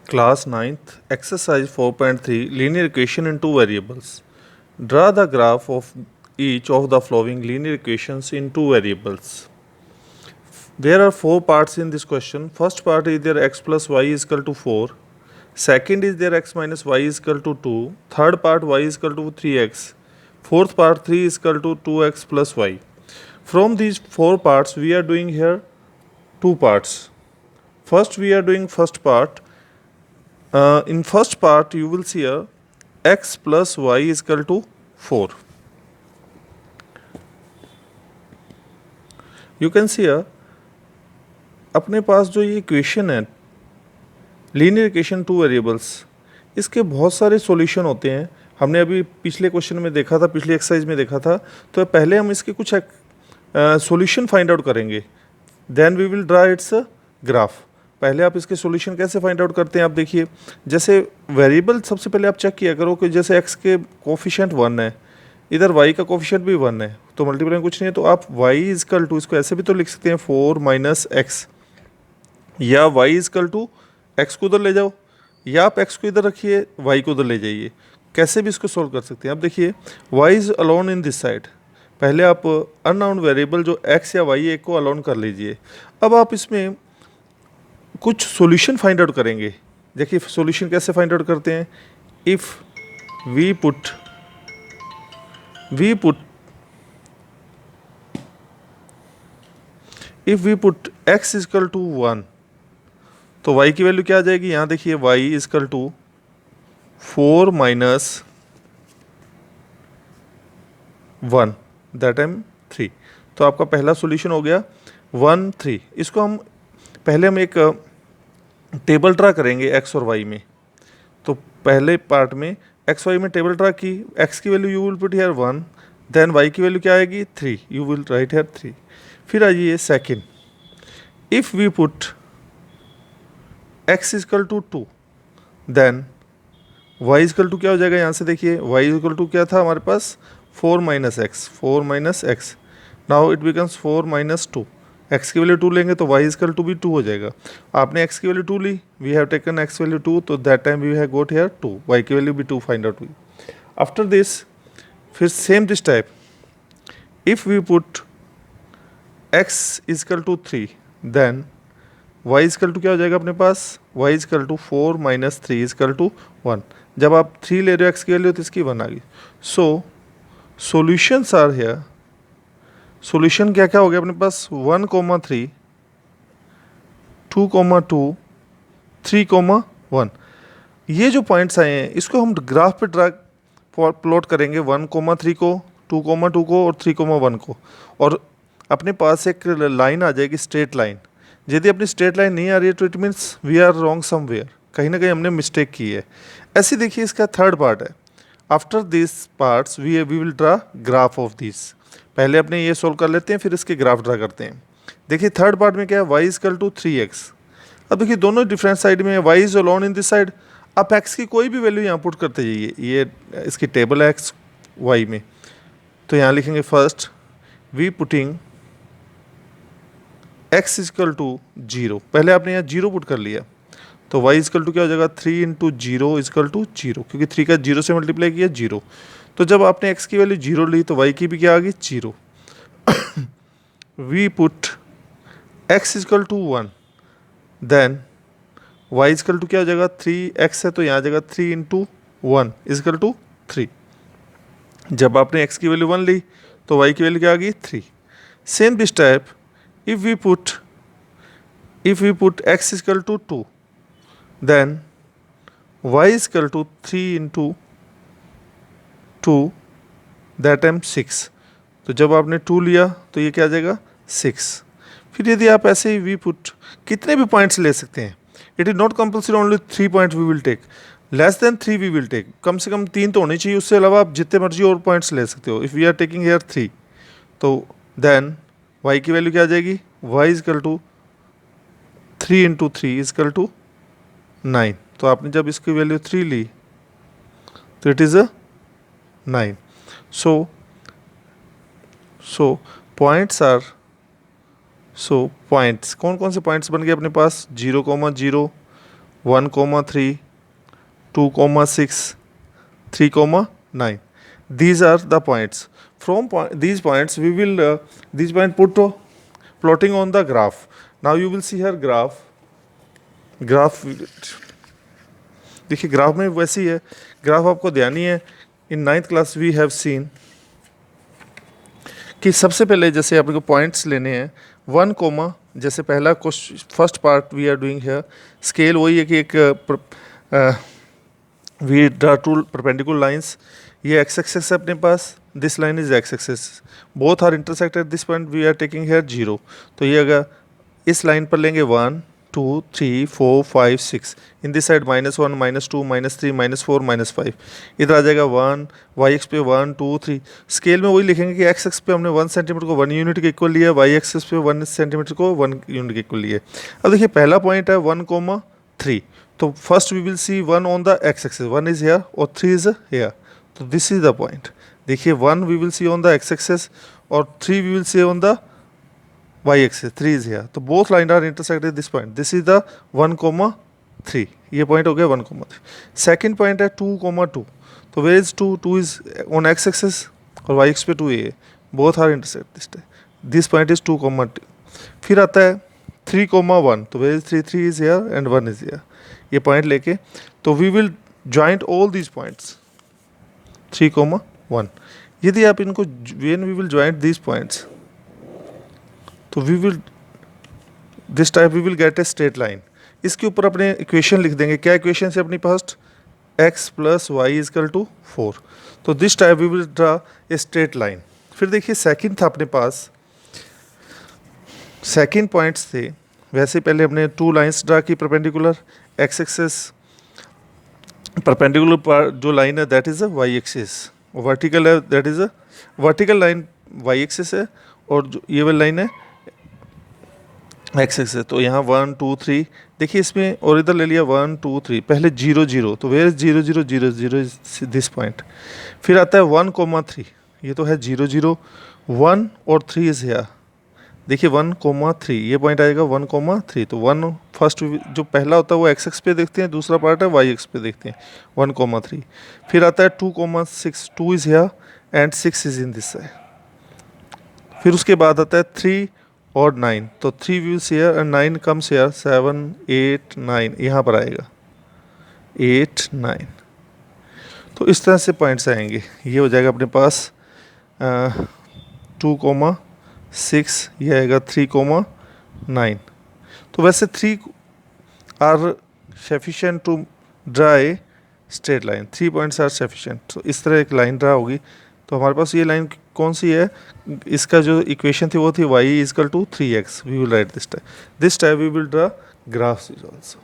Class 9th, exercise 4.3, linear equation in two variables. Draw the graph of each of the following linear equations in two variables. There are four parts in this question. First part is their x plus y is equal to 4. Second is their x minus y is equal to 2. Third part y is equal to 3x. Fourth part 3 is equal to 2x plus y. From these four parts, we are doing here two parts. First, we are doing first part. In first part, you will see a x plus y is equal to 4. You can see अपने पास जो ये equation है linear equation two variables, इसके बहुत सारे solution होते हैं. हमने अभी पिछले क्वेश्चन में देखा था, पिछली एक्सरसाइज में देखा था. तो पहले हम इसके कुछ सॉल्यूशन फाइंड आउट करेंगे, then we will draw its graph. पहले आप इसके सॉल्यूशन कैसे फाइंड आउट करते हैं, आप देखिए. जैसे वेरिएबल सबसे पहले आप चेक किया करो कि जैसे x के कोफिशिएंट 1 है, इधर y का कोफिशिएंट भी 1 है, तो मल्टीप्लाई कुछ नहीं है, तो आप y इज इक्वल टू, इसको ऐसे भी तो लिख सकते हैं 4 माइनस एक्स, या y is equal to x को उधर ले जाओ, या आप x को इधर रखिए, y को उधर ले जाइए. कैसे भी इसको सॉल्व कर सकते हैं. अब देखिए y is alone in this side. पहले आप अननाउन वेरिएबल जो x या y है को अलोन कर लीजिए. अब आप इसमें कुछ सॉल्यूशन फाइंड आउट करेंगे. देखिए सॉल्यूशन कैसे फाइंड आउट करते हैं. If we put x is equal to 1, तो y की वैल्यू क्या आ जाएगी. यहाँ देखिए y is equal to 4 minus 1 that am 3. तो आपका पहला सॉल्यूशन हो गया 1 3. इसको हम पहले हम एक टेबल ड्रा करेंगे x और y में. तो पहले पार्ट में x y में टेबल ड्रा की. x की value you will put here 1, then y की वैल्यू क्या आएगी 3, यू विल राइट हियर 3. फिर आइए second, if we put x is equal to 2, then y is equal to क्या हो जाएगा. यहाँ से देखिए y इजकल टू क्या था हमारे पास 4 minus x. Now it becomes 4 minus 2. x की वैल्यू 2 लेंगे तो y इजकल टू भी 2 हो जाएगा. आपने x की वैल्यू 2 ली, we have taken x value 2, तो that time we have got here 2, y की वैल्यू भी 2 फाइंड आउट हुई. आफ्टर दिस फिर same this type, if we put x is equal to 3, then y is equal to क्या हो जाएगा अपने पास, y is equal to 4 minus 3 is equal to 1. जब आप 3 ले रहे हो x की वैल्यू तो इसकी 1 आ गई. सो सॉल्यूशंस आर हियर. सॉल्यूशन क्या क्या हो गया अपने पास 1 कोमा 3, 2 कोमा 2, 3 कोमा 1. ये जो पॉइंट्स आए हैं इसको हम ग्राफ पे ड्रा प्लॉट करेंगे 1 कोमा 3 को, 2 कोमा 2 को और 3 कोमा 1 को. और अपने पास एक लाइन आ जाएगी स्ट्रेट लाइन. यदि अपनी स्ट्रेट लाइन नहीं आ रही है तो it means we are wrong somewhere, कहीं ना कहीं हमने मिस्टेक की है. ऐसे देखिए इसका थर्ड पार्ट है. After this parts we will draw graph of this. पहले अपने ये सोल्व कर लेते हैं, फिर इसके ग्राफ ड्रा करते हैं. देखिए थर्ड पार्ट में क्या है, y इजकल टू 3x. अब देखिए दोनों डिफरेंट साइड में है, y is alone in this side. आप x की कोई भी वैल्यू यहाँ पुट करते जाइए. ये इसकी टेबल है x y में, तो यहाँ लिखेंगे first we putting x is equal to 0. पहले आपने यहाँ 0 पुट कर लिया, तो y इजकल टू क्या हो जाएगा 3 इंटू 0 इजकल टू 0, क्योंकि 3 का 0 से मल्टीप्लाई किया 0. तो जब आपने x की वैल्यू 0 ली तो y की भी क्या आ गई 0. We put x is equal to 1, then y is equal to क्या हो जाएगा 3x है, तो यहाँ जाएगा 3 इंटू 1 इजकल टू 3. जब आपने x की वैल्यू 1 ली तो y की वैल्यू क्या आ गई 3. Same this type, if we put x is equal to 2, then y is equal to 3 into 2, that time 6. तो जब आपने 2 लिया तो ये क्या आ जाएगा 6. फिर यदि आप ऐसे ही वी पुट कितने भी पॉइंट्स ले सकते हैं. It is not compulsory only 3 points we will take, less than 3 we will take. कम से कम 3 तो होनी चाहिए, उससे अलावा आप जितने मर्जी और पॉइंट्स ले सकते हो. If we are taking here 3, तो देन y की वैल्यू क्या आ जाएगी, y is equal to 3 into 3 is equal to 9. तो आपने जब इसकी वैल्यू 3 ली तो it is 9. So points are, so points कौन कौन से पॉइंट्स बन गए अपने पास 0, 0, 1,3, 2,6, 3,9. These are the points. From these points we will these point put plotting on the graph. Now you will see here graph देखिए ग्राफ में वैसी है, ग्राफ आपको ध्यान ही है। In 9th class we have seen कि सबसे पहले जैसे आपको पॉइंट्स लेने हैं 1 कोमा, जैसे पहला first part we are doing here, scale वही है कि एक we draw two perpendicular lines, ये एक्स एक्सेस है अपने पास, this line is X axis, both are intersected this point we are taking here 0। तो ये अगर इस लाइन पर लेंगे 1 2 3 4 5 6, इन दिस साइड -1 -2 -3 -4 -5, इधर आ जाएगा 1, वाई एक्स पे 1 2 3। स्केल में वही लिखेंगे कि एक्स एक्स पे हमने 1 सेंटीमीटर को 1 यूनिट के इक्वल लिया, वाई एक्सेस पे 1 सेंटीमीटर को 1 यूनिट के इक्वल लिया। अब देखिए पहला पॉइंट है 1,3, तो first we will see 1 on the x axis, 1 is here और 3 इज हियर, तो दिस इज द पॉइंट। देखिए 1 we will see on the x axis और 3 we will see on the y axis, 3 is here, तो both lines are intersected this point, this is the 1,3, ये point हो गया 1,3। Second point है 2,2, तो where is 2, 2 is on x axis और y axis पे 2 है, both are intersect this point is 2,2। फिर आता है 3,1, तो where is 3, 3 is here and 1 is here, ये पॉइंट लेके तो we will join all these points 3,1। यदि आप इनको when we will join these points, तो we will this type we will get a straight line. इसके ऊपर अपने इक्वेशन लिख देंगे, क्या इक्वेशन है अपनी फर्स्ट, x + y = 4, तो this type we will draw a straight line. फिर देखिए सेकंड था अपने पास, सेकंड पॉइंट्स थे वैसे पहले हमने 2 लाइंस ड्रा की परपेंडिकुलर, x एक्सेस परपेंडिकुलर पर जो लाइन है that is a y axis, vertical है that is a vertical line y axis है, और जो ये वाली लाइन है एक्स एक्स है। तो यहाँ 1 2 3 देखिए इसमें, और इधर ले लिया 1 2 3, पहले 0 0, तो वेयर इज 0 0 0 0 दिस पॉइंट। फिर आता है 1,3, ये तो है 0 0 1 और 3 इज हियर, देखिए 1,3, ये पॉइंट आएगा 1,3, तो 1 फर्स्ट जो पहला होता है वो एक्स एक्स पे देखते हैं, दूसरा पार्ट है वाई एक्स पे देखते हैं 1,3। फिर आता है 2,6, 2 is here and 6 is in this side. फिर उसके बाद आता है 3 और 9, तो 3 views here and 9 comes here, 7 8 9 यहाँ पर आएगा 8 9। तो इस तरह से पॉइंट्स आएंगे, ये हो जाएगा अपने पास 2,6, ये आएगा 3,9। तो वैसे 3 are sufficient to draw a straight line, 3 points are sufficient. तो इस तरह एक लाइन ड्रा होगी। तो हमारे पास ये लाइन कौन सी है, इसका जो इक्वेशन थी वो थी y = 3x, we will write this type we will draw graphs also.